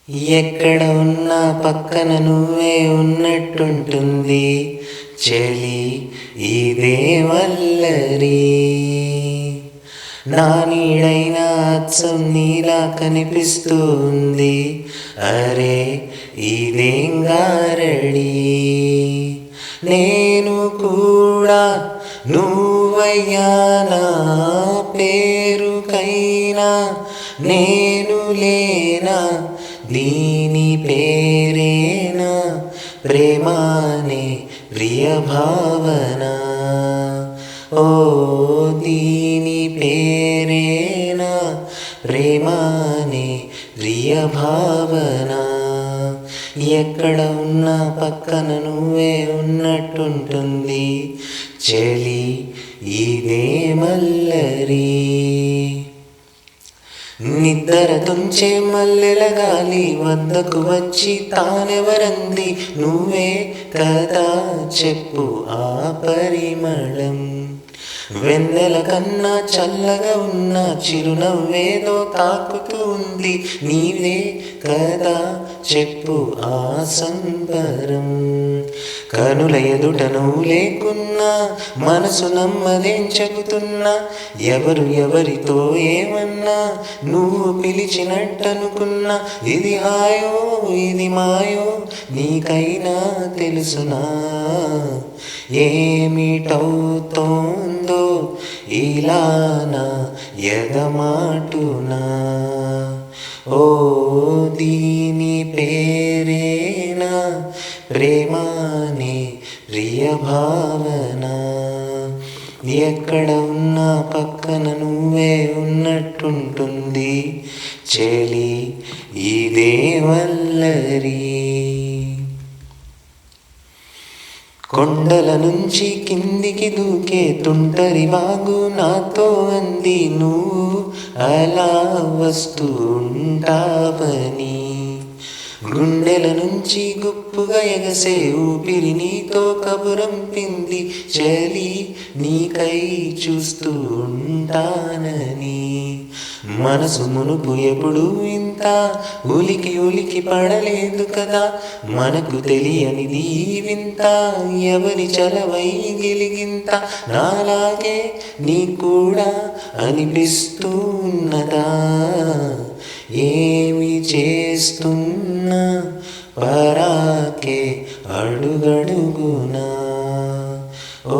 ఎక్కడ ఉన్నా పక్కన నువ్వే ఉన్నట్టుంటుంది చలి ఇదే వల్లరి. నా నీడైనా అచ్చం నీలా కనిపిస్తూ ఉంది, అరే ఇదేం గారడి. నేను కూడా నువ్వయ్యానా, పేరుకైనా నేను లేనా, దీని పేరేనా ప్రేమానే ప్రియ భావన. ఓ దీని పేరేనా ప్రేమానే ప్రియ భావన. ఎక్కడ ఉన్నా పక్కన నువ్వే ఉన్నట్టుంటుంది చలి ఇదే మల్లరి. నిద్ర తుంచే మల్లెల గాలి వద్దకు వచ్చి తానెవరంది, నువ్వే కదా చెప్పు ఆ పరిమళం. వెన్నెల కన్నా చల్లగా ఉన్న చిరునవ్వేదో తాకుతూ ఉంది, నీవే కదా చెప్పు ఆ సంబరం. కనుల ఎదుట నువ్వు లేకున్నా మనసు నమ్మదేం చెబుతున్నా, ఎవరు ఎవరితో ఏమన్నా నువ్వు పిలిచినట్టనుకున్నా, ఇది హాయో ఇది మాయో నీకైనా తెలుసునా, ఏమిటవుతోందో ఇలా నా ఎదమాటునా. ఓ దీని పేరేనా ప్రేమానే ప్రియ భావన. ఎక్కడ ఉన్నా పక్కన నువ్వే ఉన్నట్టుంటుంది చలి ఇదే వల్లరి. కొండల నుంచి కిందికి దూకే తుంటరి వాగు నాతో అంది, నువ్వు అలా వస్తూ ఉంటావని. గుండెల నుంచి గుప్పుగా ఎగసే ఊపిరి నీతో కబురంపింది, చలి నీకై చూస్తూ ఉంటానని. మనసు మునుపు ఎప్పుడు ఇంత ఉలికి ఉలికి పడలేదు కదా, మనకు తెలియనిది వింత ఎవరి చలవై గిలిగింత. నాలాగే నీ కూడా అనిపిస్తూ ఉన్నదా, ఏమి చేస్తున్నా పరాకే అడుగడుగునా. ఓ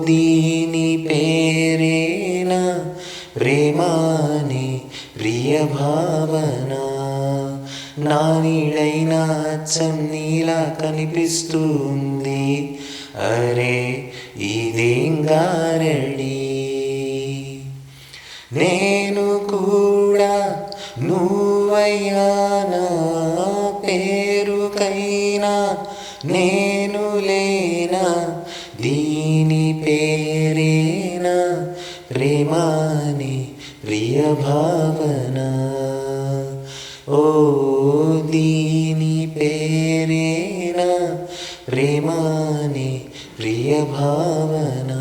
దీని పేరేనా ప్రేమానే ప్రియ భావన. నా నీడైనా అచ్చం నీలా కనిపిస్తూ ఉంది, అరే ఇదేం గారడి. నేను కూడా నువ్వయ్యానా, పేరుకైనా నేను లేనా, దీని పేరేనా ప్రేమానే ప్రియ భావన. ఓ దీని పేరేనా ప్రేమానే ప్రియ భావన.